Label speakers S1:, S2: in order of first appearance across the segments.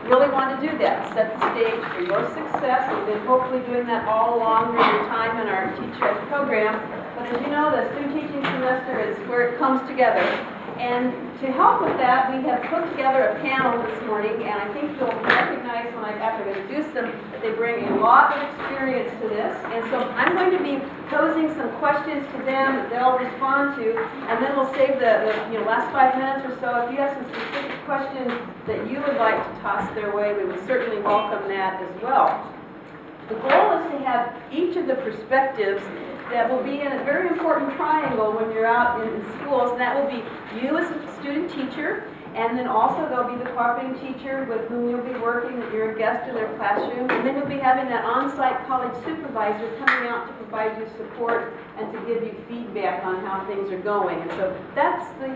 S1: really want to do that, set the stage for your success. We've been hopefully doing that all along during your time in our Teach Ed program. But as you know, the student teaching semester is where it comes together. And to help with that, we have put together a panel this morning, and I think you'll recognize when after I introduce them that they bring a lot of experience to this. And so I'm going to be posing some questions to them that they'll respond to, and then we'll save the last 5 minutes or so. If you have some specific questions that you would like to toss their way, we would certainly welcome that as well. The goal is to have each of the perspectives that will be in a very important triangle when you're out in schools, and that will be you as a student teacher, and then also there'll be the cooperating teacher with whom you'll be working, that you're a guest in their classroom, and then you'll be having that on-site college supervisor coming out to provide you support and to give you feedback on how things are going. And so that's the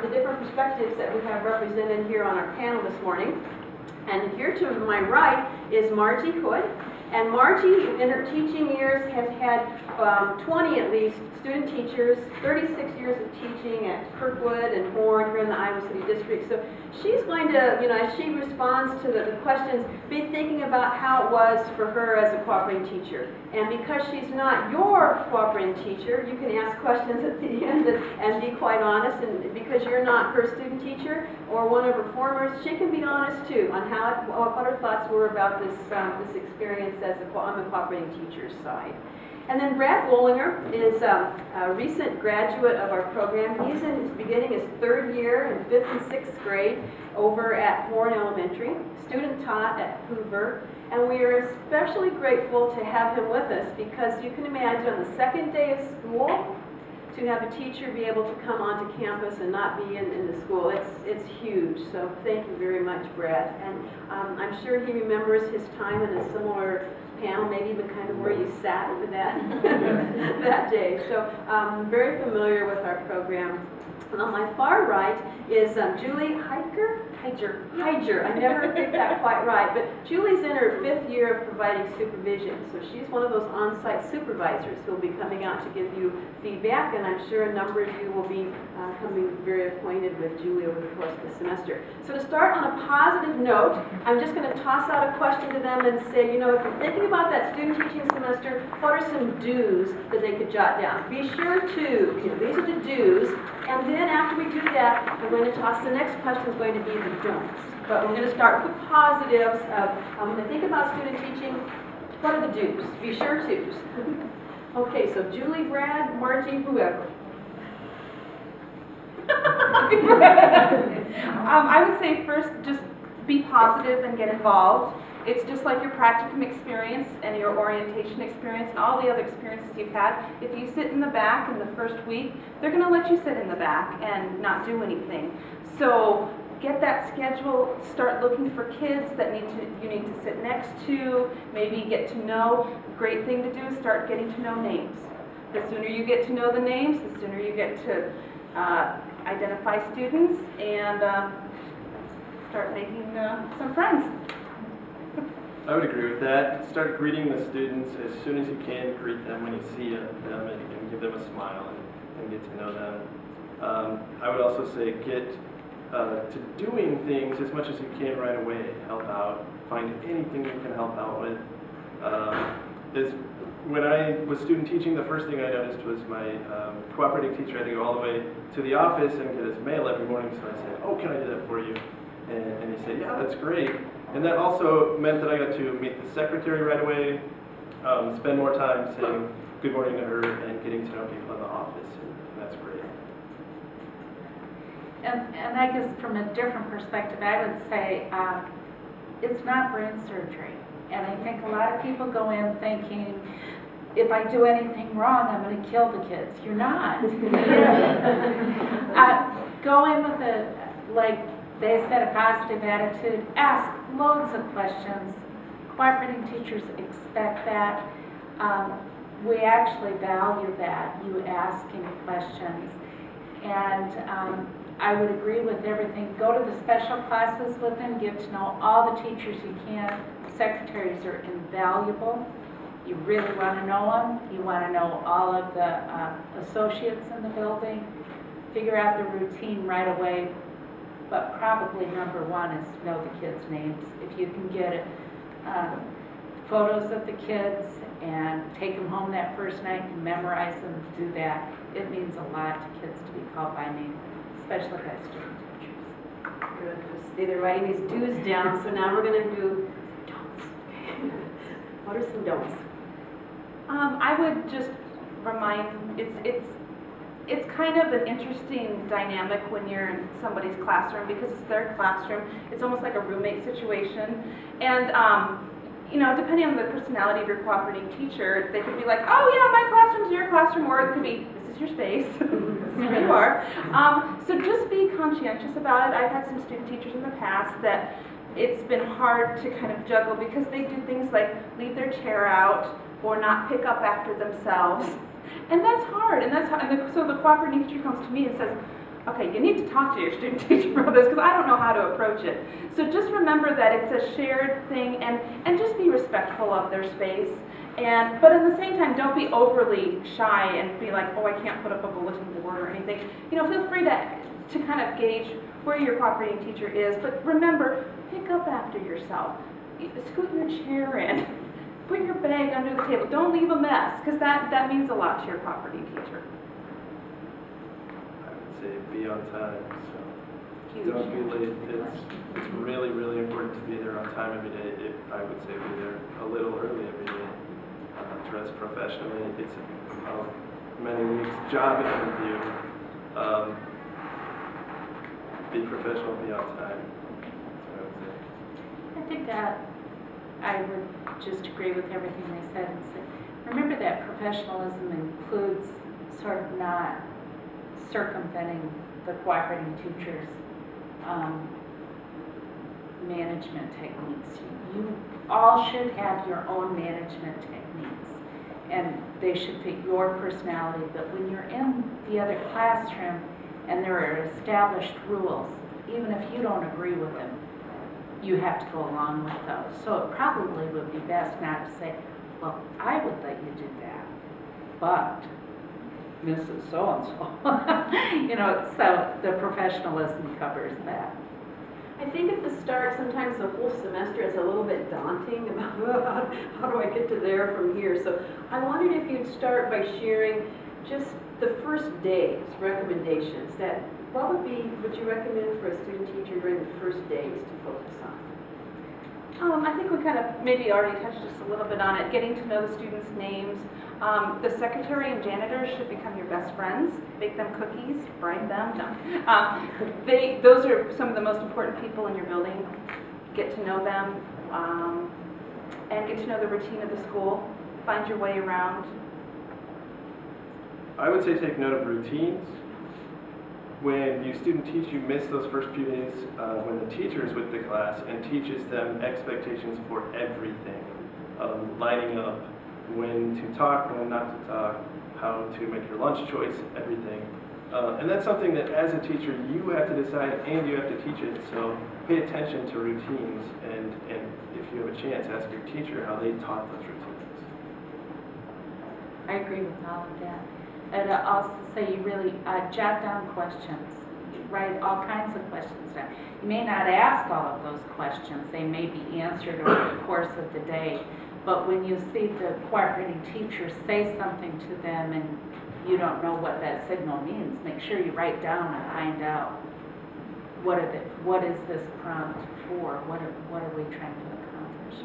S1: different perspectives that we have represented here on our panel this morning. And here to my right is Margie Hood. And Margie, in her teaching years, has had 20 at least student teachers, 36 years of teaching at Kirkwood and Horn here in the Iowa City District. So she's going to, as she responds to the questions, be thinking about how it was for her as a cooperating teacher. And because she's not your cooperating teacher, you can ask questions at the end and be quite honest. And because you're not her student teacher or one of her formers, she can be honest too on what her thoughts were about this experience on the cooperating teacher's side. And then Brad Wollinger is a recent graduate of our program. He's beginning his 3rd year in 5th and 6th grade over at Horn Elementary, student taught at Hoover. And we are especially grateful to have him with us because you can imagine on the 2nd day of school, to have a teacher be able to come onto campus and not be in the school, it's huge. So thank you very much, Brad. And I'm sure he remembers his time in a similar panel, maybe even kind of where you sat for that that day. So very familiar with our program. And on my far right is Julie Heiger. I never get that quite right, but Julie's in her 5th year of providing supervision. So she's one of those on-site supervisors who will be coming out to give you feedback, and I'm sure a number of you will be becoming very acquainted with Julie over the course of the semester. So to start on a positive note, I'm just going to toss out a question to them and say, if you're thinking about that student teaching semester, what are some do's that they could jot down? Be sure to, these are the do's, and then after we do that, I'm going to toss the next question is going to be the don'ts. But we're going to start with the positives of, when they think about student teaching, what are the do's? Be sure to's. Okay, so Julie, Brad, Margie, whoever.
S2: I would say first, just be positive and get involved. It's just like your practicum experience and your orientation experience and all the other experiences you've had. If you sit in the back in the first week, they're going to let you sit in the back and not do anything. So get that schedule, start looking for kids that you need to sit next to, maybe get to know. Great thing to do is start getting to know names. The sooner you get to know the names, the sooner you get to identify students and start making some friends.
S3: I would agree with that. Start greeting the students as soon as you can. Greet them when you see them and give them a smile and get to know them. I would also say get to doing things as much as you can right away. Help out. Find anything you can help out with. When I was student teaching, the first thing I noticed was my cooperating teacher had to go all the way to the office and get his mail every morning. So I said, "Oh, can I do that for you?" And he said, "Yeah, that's great." And that also meant that I got to meet the secretary right away, spend more time saying good morning to her and getting to know people in the office, and that's great.
S4: And I guess from a different perspective, I would say it's not brain surgery. And I think a lot of people go in thinking, if I do anything wrong, I'm going to kill the kids. You're not. Go in with like they said, a positive attitude. Ask loads of questions. Cooperating teachers expect that. We actually value that, you asking questions. And I would agree with everything. Go to the special classes with them. Get to know all the teachers you can. Secretaries are invaluable. You really want to know them. You want to know all of the associates in the building. Figure out the routine right away. but probably number one is to know the kids' names. If you can get photos of the kids and take them home that first night and memorize them, do that. It means a lot to kids to be called by name, especially by student teachers.
S1: Good. See, they're writing these do's down, so now we're gonna do don'ts. What are some don'ts?
S2: I would just remind, it's kind of an interesting dynamic when you're in somebody's classroom because it's their classroom. It's almost like a roommate situation. And, you know, depending on the personality of your cooperating teacher, they could be like, oh yeah, my classroom's your classroom, or it could be, this is your space, this is where you are. So just be conscientious about it. I've had some student teachers in the past that it's been hard to kind of juggle because they do things like leave their chair out or not pick up after themselves. And that's hard, and so the cooperating teacher comes to me and says, okay, you need to talk to your student teacher about this because I don't know how to approach it. So just remember that it's a shared thing and just be respectful of their space. But at the same time, don't be overly shy and be like, oh, I can't put up a bulletin board or anything. You know, feel free to kind of gauge where your cooperating teacher is, but remember, pick up after yourself. Scoot your chair in. Put your bag under the table. Don't leave a mess, because that means a lot to your cooperating teacher.
S3: I would say be on time. So
S2: Huge.
S3: don't be late. It's really, really important to be there on time every day. I would say be there a little early every day. Dress professionally. It's many weeks job interview. Be professional, be on time. That's what I would say.
S4: I think that I would just agree with everything they said and say, remember that professionalism includes sort of not circumventing the cooperating teachers' management techniques. You all should have your own management techniques, and they should fit your personality, but when you're in the other classroom and there are established rules, even if you don't agree with them, you have to go along with those. So it probably would be best not to say, well, I would let you do that, but Mrs. So-and-so. You know, so the professionalism covers that.
S1: I think at the start, sometimes the whole semester is a little bit daunting about how do I get to there from here. So I wondered if you'd start by sharing just the first day's recommendations. What would you recommend for a student teacher during the first days to focus on?
S2: I think we kind of maybe already touched just a little bit on it, getting to know the students' names. The secretary and janitors should become your best friends. Bake them cookies, bribe them. No. Those are some of the most important people in your building. Get to know them and get to know the routine of the school. Find your way around.
S3: I would say take note of routines. When you student teach, you miss those first few days when the teacher is with the class and teaches them expectations for everything. Lining up, when to talk, when not to talk, how to make your lunch choice, everything. And that's something that as a teacher you have to decide and you have to teach it, so pay attention to routines and if you have a chance, ask your teacher how they taught those routines.
S4: I agree with all of that. And I also say you really jot down questions. Write all kinds of questions down. You may not ask all of those questions. They may be answered over the course of the day. But when you see the cooperating teacher say something to them and you don't know what that signal means, make sure you write down and find out what is this prompt for? What are we trying to accomplish?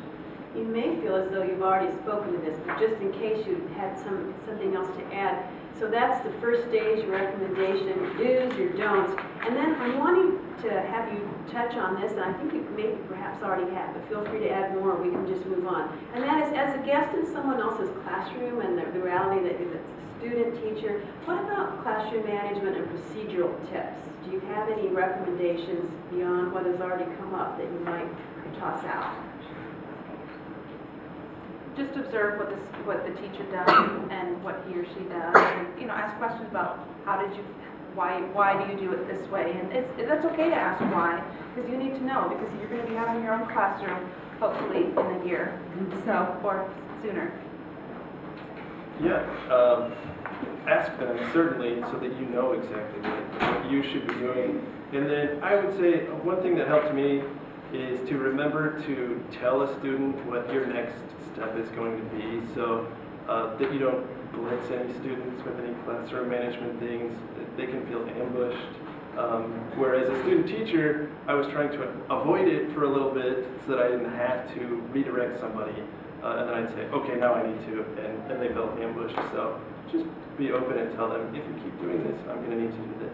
S1: You may feel as though you've already spoken to this, but just in case you had something else to add. So that's the first stage, your recommendation, your do's, your don'ts. And then I'm wanting to have you touch on this, and I think you maybe perhaps already have, but feel free to add more, we can just move on. And that is, as a guest in someone else's classroom and the reality that it's a student teacher, what about classroom management and procedural tips? Do you have any recommendations beyond what has already come up that you might toss out?
S2: Just observe what the teacher does and what he or she does, and ask questions about why do you do it this way, and that's okay to ask why, because you need to know, because you're going to be having your own classroom hopefully in a year, so or sooner.
S3: Yeah, ask them, certainly, so that you know exactly what you should be doing. And then I would say one thing that helped me is to remember to tell a student what your next step is going to be, so that you don't blitz any students with any classroom management things. They can feel ambushed. Whereas a student teacher, I was trying to avoid it for a little bit so that I didn't have to redirect somebody. And then I'd say, okay, now I need to, and they felt ambushed. So just be open and tell them, if you keep doing this, I'm going to need to do this.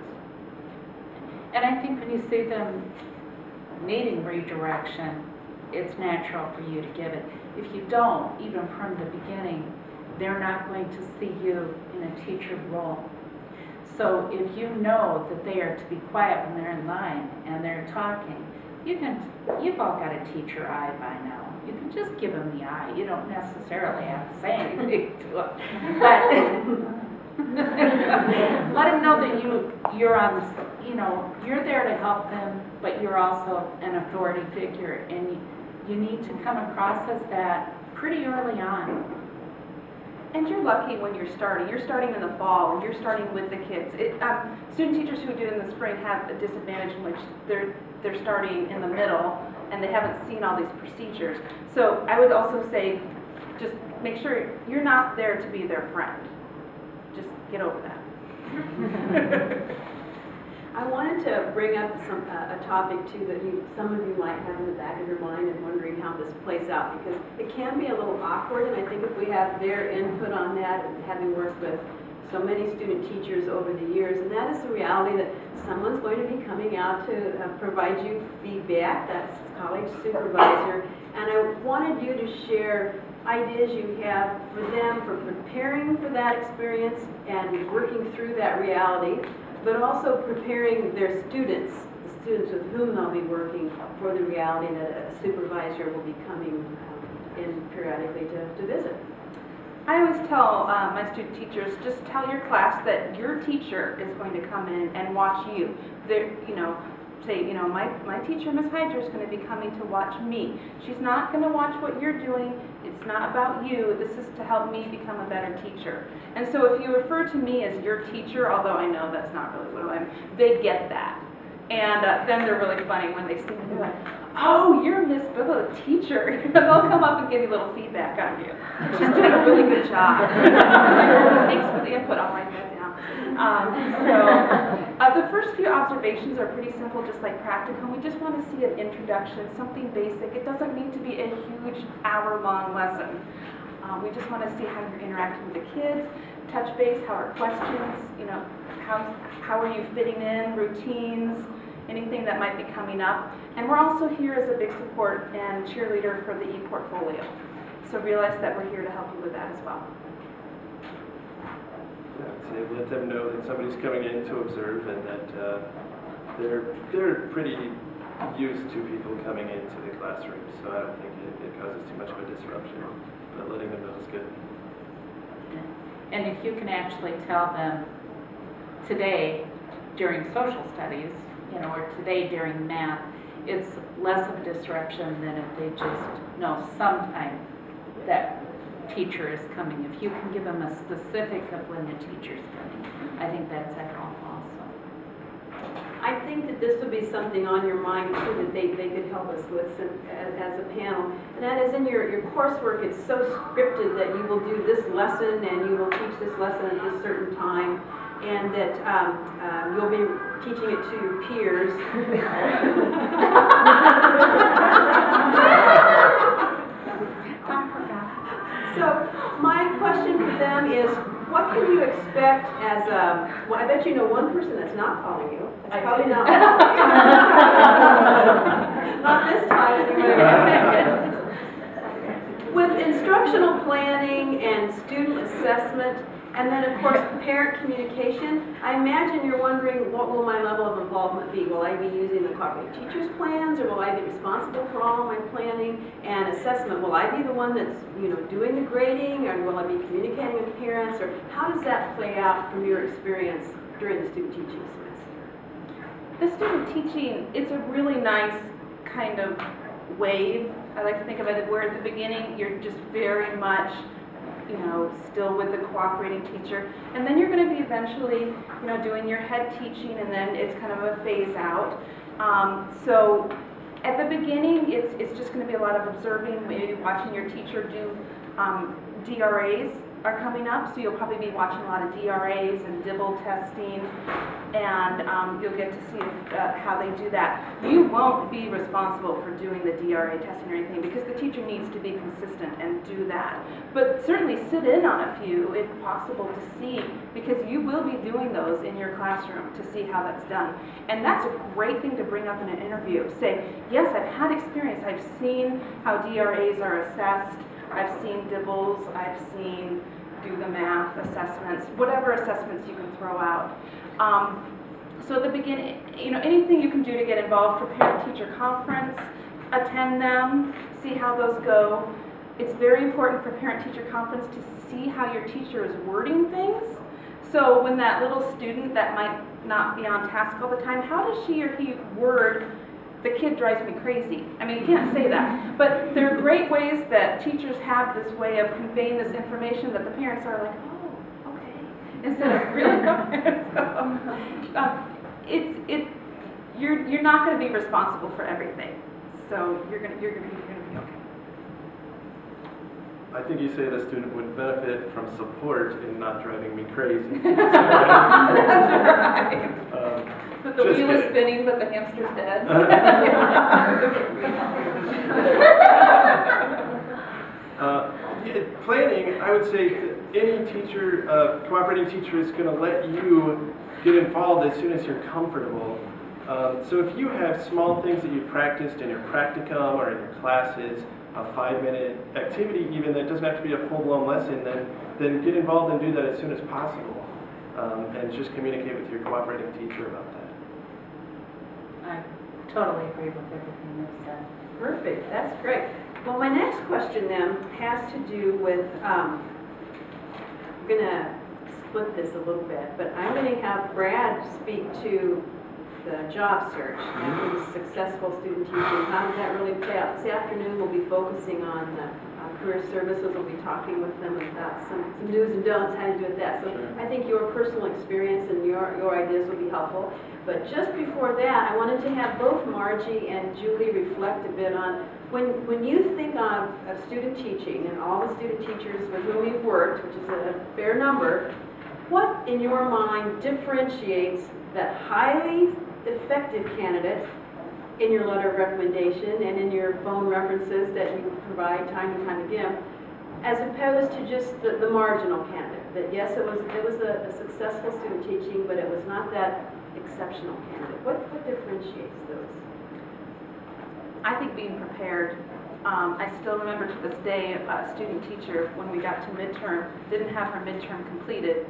S4: And I think when you see them needing redirection, it's natural for you to give it. If you don't, even from the beginning, they're not going to see you in a teacher role. So if you know that they are to be quiet when they're in line and they're talking, you've all got a teacher eye by now. You can just give them the eye. You don't necessarily have to say anything to them. But let them know that you're on, you're there to help them, but you're also an authority figure, and you need to come across as that pretty early on.
S2: And you're lucky when you're starting. You're starting in the fall, and you're starting with the kids. Student teachers who do it in the spring have a disadvantage in which they're starting in the middle, and they haven't seen all these procedures. So I would also say, just make sure you're not there to be their friend. Just get over that.
S1: I wanted to bring up a topic too that some of you might have in the back of your mind and wondering how this plays out, because it can be a little awkward, and I think if we have their input on that, and having worked with so many student teachers over the years, and that is the reality that someone's going to be coming out to provide you feedback. That's college supervisor, and I wanted you to share ideas you have for them for preparing for that experience and working through that reality, but also preparing their students, the students with whom they'll be working, for the reality that a supervisor will be coming in periodically to visit.
S2: I always tell my student teachers, just tell your class that your teacher is going to come in and watch you. Say, my teacher, Ms. Hydra, is going to be coming to watch me. She's not going to watch what you're doing. It's not about you. This is to help me become a better teacher. And so if you refer to me as your teacher, although I know that's not really what I am, they get that. And then they're really funny when they see me. They're like, oh, you're Miss Bill, the teacher. They'll come up and give you a little feedback on you. She's doing a really good job. Thanks for the input. I'll write that down. The first few observations are pretty simple, just like practicum. We just want to see an introduction, something basic. It doesn't need to be a huge hour-long lesson. We just want to see how you're interacting with the kids, touch base, how are questions, how are you fitting in, routines, anything that might be coming up. And we're also here as a big support and cheerleader for the e-portfolio. So realize that we're here to help you with that as well.
S3: Yeah, so let them know that somebody's coming in to observe, and that they're pretty used to people coming into the classroom, so I don't think it causes too much of a disruption, but letting them know is good.
S4: And if you can actually tell them today during social studies, or today during math, it's less of a disruption than if they just know sometime that teacher is coming. If you can give them a specific of when the teacher's coming, I think that's a help also.
S1: I think that this would be something on your mind too that they could help us with as a panel, and that is in your coursework. It's so scripted that you will do this lesson and you will teach this lesson at this certain time, and that you'll be teaching it to your peers. So my question for them is, what can you expect as well, I bet you know one person that's not calling you. It's probably not. Not this time anyway. With instructional planning and student assessment, and then of course parent communication, I imagine you're wondering, what will my level of involvement be? Will I be using the cooperative teachers' plans, or will I be responsible for all of my planning and assessment? Will I be the one that's doing the grading, or will I be communicating with parents, or how does that play out from your experience during the student teaching semester?
S2: The student teaching, it's a really nice kind of wave. I like to think of it where at the beginning you're just very much you know, still with the cooperating teacher. And then you're going to be eventually, you know, doing your head teaching, and then it's kind of a phase out. So at the beginning, it's just going to be a lot of observing, maybe watching your teacher do DRAs are coming up, so you'll probably be watching a lot of DRAs and Dibble testing, and you'll get to see how they do that. You won't be responsible for doing the DRA testing or anything, because the teacher needs to be consistent and do that. But certainly sit in on a few if possible to see, because you will be doing those in your classroom to see how that's done. And that's a great thing to bring up in an interview. Say, yes, I've had experience, I've seen how DRAs are assessed, I've seen Dibbles, I've seen do the math assessments, whatever assessments you can throw out. So at the beginning, you know, anything you can do to get involved for parent-teacher conference, attend them, see how those go. It's very important for parent-teacher conference to see how your teacher is wording things. So when that little student that might not be on task all the time, how does she or he word, "The kid drives me crazy"? I mean, you can't say that. But there are great ways that teachers have this way of conveying this information that the parents are like, oh, okay, instead of really. So, you're not going to be responsible for everything. So you're going to be okay.
S3: I think you say the student would benefit from support in not driving me crazy.
S2: That's right. But the
S3: Just
S2: wheel is
S3: kidding.
S2: spinning, but the hamster's dead.
S3: Planning, I would say that any teacher, cooperating teacher is going to let you get involved as soon as you're comfortable. So if you have small things that you practiced in your practicum or in your classes, a 5-minute activity even that doesn't have to be a full-blown lesson, then get involved and do that as soon as possible. And just communicate with your cooperating teacher about that.
S4: I totally agree with everything you've said.
S1: Perfect, that's great. Well, my next question then has to do with, I'm going to split this a little bit, but I'm going to have Brad speak to the job search after the successful student teaching. How does that really play out? This afternoon we'll be focusing on career services. We'll be talking with them about some do's and don'ts, how to do with that. So I think your personal experience and your ideas will be helpful. But just before that, I wanted to have both Margie and Julie reflect a bit on when you think of student teaching and all the student teachers with whom we've worked, which is a fair number, what in your mind differentiates that highly effective candidate in your letter of recommendation and in your phone references that you provide time and time again, as opposed to just the marginal candidate? That yes, it was a successful student teaching, but it was not that exceptional candidate. What differentiates those?
S2: I think being prepared. I still remember to this day a student teacher, when we got to midterm, didn't have her midterm completed.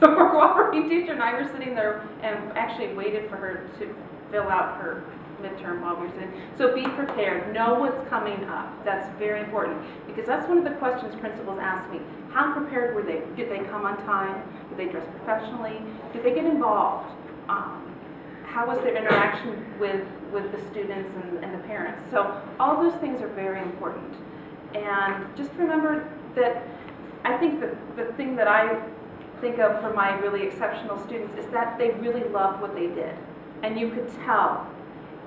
S2: So our cooperating teacher and I were sitting there and actually waited for her to fill out her midterm while we were sitting. So be prepared. Know what's coming up. That's very important, because that's one of the questions principals ask me. How prepared were they? Did they come on time? Did they dress professionally? Did they get involved? How was their interaction with the students and the parents? So all those things are very important. And just remember that I think the thing that I think of for my really exceptional students is that they really loved what they did. And you could tell.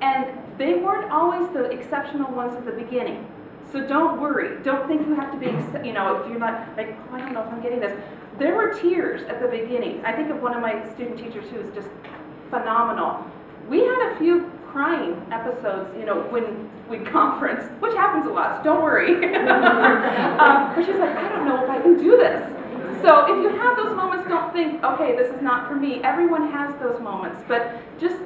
S2: And they weren't always the exceptional ones at the beginning. So don't worry. Don't think you have to be, you know, if you're not like, oh, I don't know if I'm getting this. There were tears at the beginning. I think of one of my student teachers who was just phenomenal. We had a few crying episodes, you know, when we conference, which happens a lot, so don't worry. But she's like, I don't know if I can do this. So if you have those moments, don't think, okay, this is not for me. Everyone has those moments, but just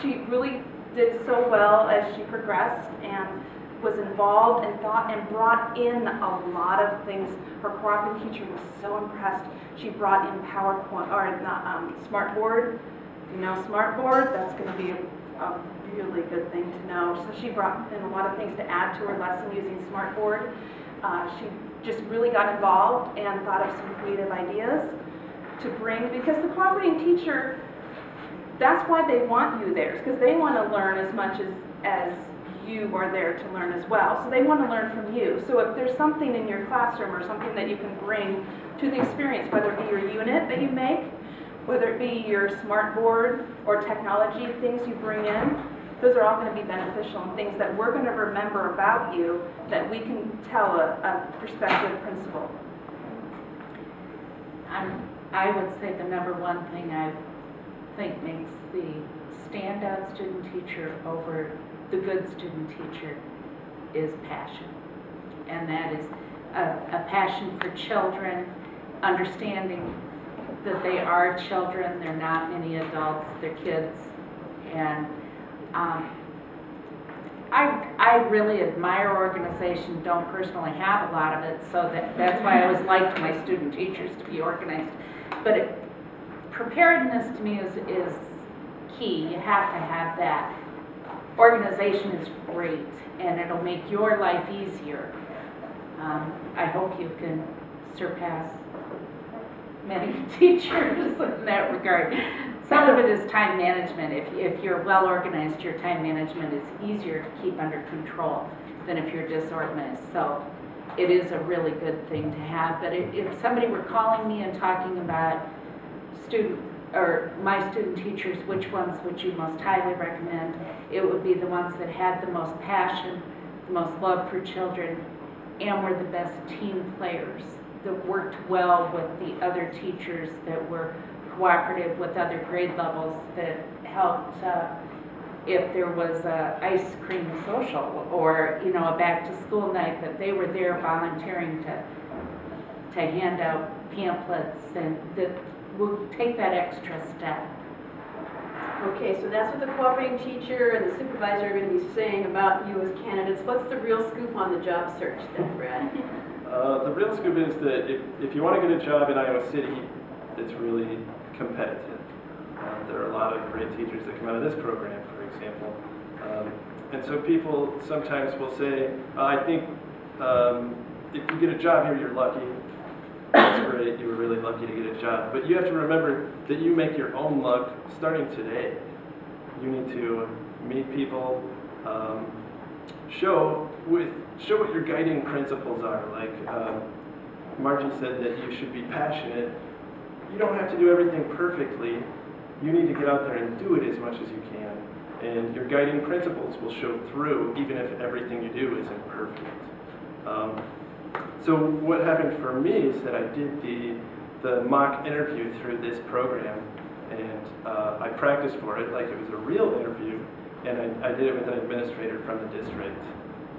S2: she really did so well as she progressed and was involved and thought and brought in a lot of things. Her cooperative teacher was so impressed. She brought in PowerPoint, or not, Smartboard. You know Smartboard? That's going to be a really good thing to know. So she brought in a lot of things to add to her lesson using Smartboard. She just really got involved and thought of some creative ideas to bring, because the cooperating teacher, that's why they want you there, because they want to learn as much as you are there to learn as well. So they want to learn from you. So if there's something in your classroom or something that you can bring to the experience, whether it be your unit that you make, whether it be your smart board or technology things you bring in, those are all going to be beneficial and things that we're going to remember about you that we can tell a prospective principal.
S4: I would say the number one thing I think makes the standout student teacher over the good student teacher is passion. And that is a passion for children, understanding that they are children, they're not many adults, they're kids. And I really admire organization, don't personally have a lot of it, so that's why I always liked my student teachers to be organized. But preparedness to me is key. You have to have that. Organization is great, and it'll make your life easier. I hope you can surpass many teachers in that regard. Some of it is time management. If you're well organized, your time management is easier to keep under control than if you're disorganized. So it is a really good thing to have. But if somebody were calling me and talking about my student teachers, which ones would you most highly recommend? It would be the ones that had the most passion, the most love for children, and were the best team players, that worked well with the other teachers, that were cooperative with other grade levels, that helped if there was a ice cream social or a back to school night, that they were there volunteering to hand out pamphlets, and that will take that extra step.
S1: Okay, so that's what the cooperating teacher and the supervisor are going to be saying about you as candidates. What's the real scoop on the job search then, Brad?
S3: The real scoop is that if you want to get a job in Iowa City, it's really competitive. There are a lot of great teachers that come out of this program, for example. And so people sometimes will say, I think if you get a job here, you're lucky. That's great, you were really lucky to get a job. But you have to remember that you make your own luck starting today. You need to meet people, show what your guiding principles are. Like Margie said that you should be passionate. You don't have to do everything perfectly. You need to get out there and do it as much as you can. And your guiding principles will show through, even if everything you do isn't perfect. So what happened for me is that I did the mock interview through this program, and I practiced for it like it was a real interview, and I did it with an administrator from the district.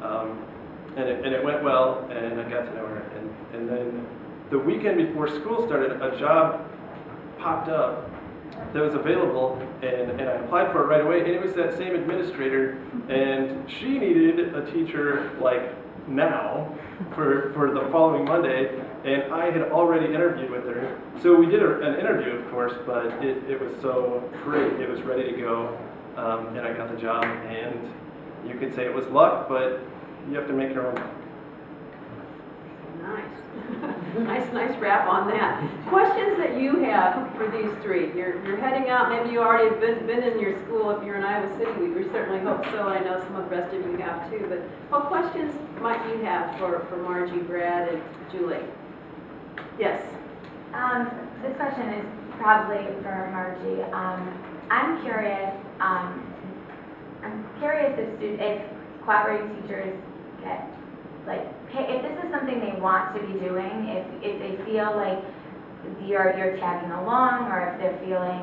S3: And it went well, and I got to know her. And then the weekend before school started, a job popped up that was available, and I applied for it right away, and it was that same administrator, and she needed a teacher like now for the following Monday, and I had already interviewed with her. So we did an interview, of course, but it was so great. It was ready to go, and I got the job, and you could say it was luck, but you have to make your own luck.
S1: Nice. Nice wrap on that. Questions that you have for these three? You're heading out, maybe you already have been in your school. If you're in Iowa City, we certainly hope so. I know some of the rest of you have too. But what questions might you have for Margie, Brad, and Julie? Yes.
S5: This question is probably for Margie. I'm curious if cooperating teachers get, like, if this is something they want to be doing, if they feel like you're tagging along, or if they're feeling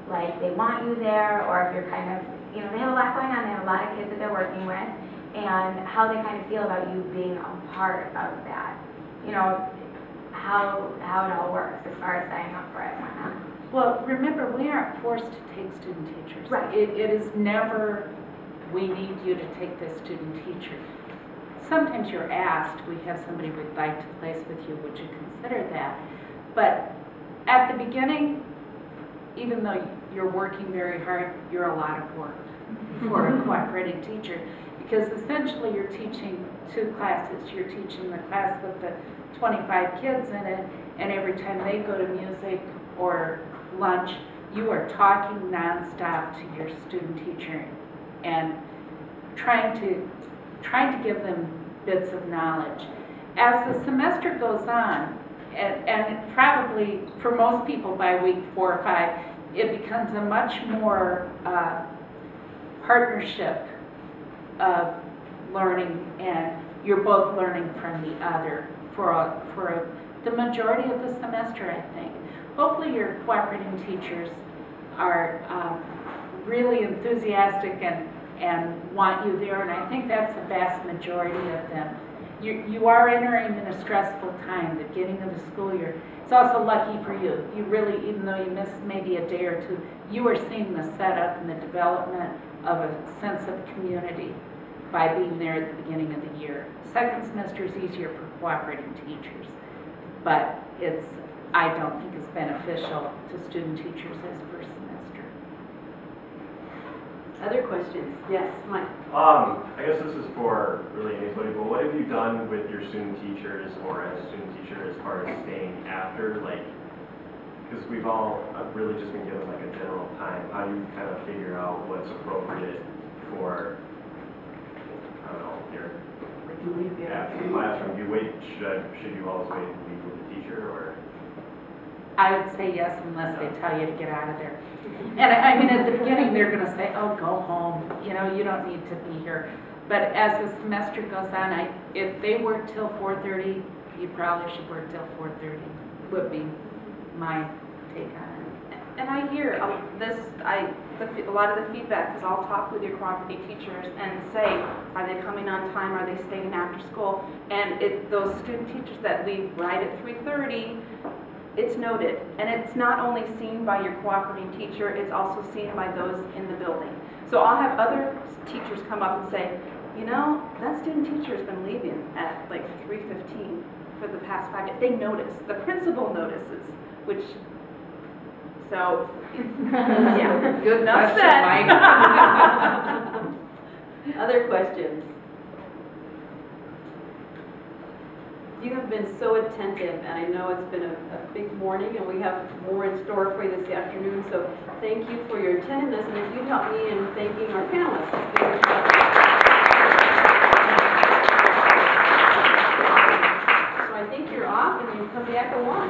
S5: like they want you there, or if you're kind of, they have a lot going on, they have a lot of kids that they're working with, and how they kind of feel about you being a part of that. How it all works as far as signing up for it and whatnot.
S4: Well, remember, we aren't forced to take student teachers.
S5: Right.
S4: It is never, we need you to take this student teacher. Sometimes you're asked, we have somebody we'd like to place with you, would you consider that? But at the beginning, even though you're working very hard, you're a lot of work for a cooperating teacher, because essentially you're teaching two classes. You're teaching the class with the 25 kids in it, and every time they go to music or lunch, you are talking nonstop to your student teacher and trying to trying to give them bits of knowledge. As the semester goes on, and probably for most people by week 4 or 5, it becomes a much more partnership of learning, and you're both learning from the other for the majority of the semester, I think. Hopefully your cooperating teachers are really enthusiastic and want you there, and I think that's the vast majority of them. You are entering in a stressful time, the beginning of the school year. It's also lucky for you. You really, even though you missed maybe a day or two, you are seeing the setup and the development of a sense of community by being there at the beginning of the year. Second semester is easier for cooperating teachers, but I don't think it's beneficial to student teachers as first semester.
S1: Other questions? Yes, Mike.
S6: I guess this is for really anybody, but what have you done with your student teachers or as a student teacher as far as staying after, like, because we've all really just been given like a general time. How do you kind of figure out what's appropriate for, I don't know, your after the classroom? Do you wait, should you always wait to leave with the teacher, or?
S4: I would say yes unless they tell you to get out of there. And I mean, at the beginning, they're going to say, oh, go home. You know, you don't need to be here. But as the semester goes on, if they work till 4:30, you probably should work till 4:30, would be my take on it.
S2: And I hear a lot of the feedback, because I'll talk with your cooperating teachers and say, are they coming on time, are they staying after school? And those student teachers that leave right at 3:30, it's noted. And it's not only seen by your cooperating teacher, it's also seen by those in the building. So I'll have other teachers come up and say, you know, that student teacher has been leaving at like 3:15 for the past 5 days. They notice, the principal notices, which, so, yeah,
S4: Good
S2: enough
S4: question,
S2: said.
S4: Mike.
S1: Other questions? You have been so attentive, and I know it's been a big morning, and we have more in store for you this afternoon, so thank you for your attentiveness, and if you'd help me in thanking our panelists. So I think you're off, and you come back at 1.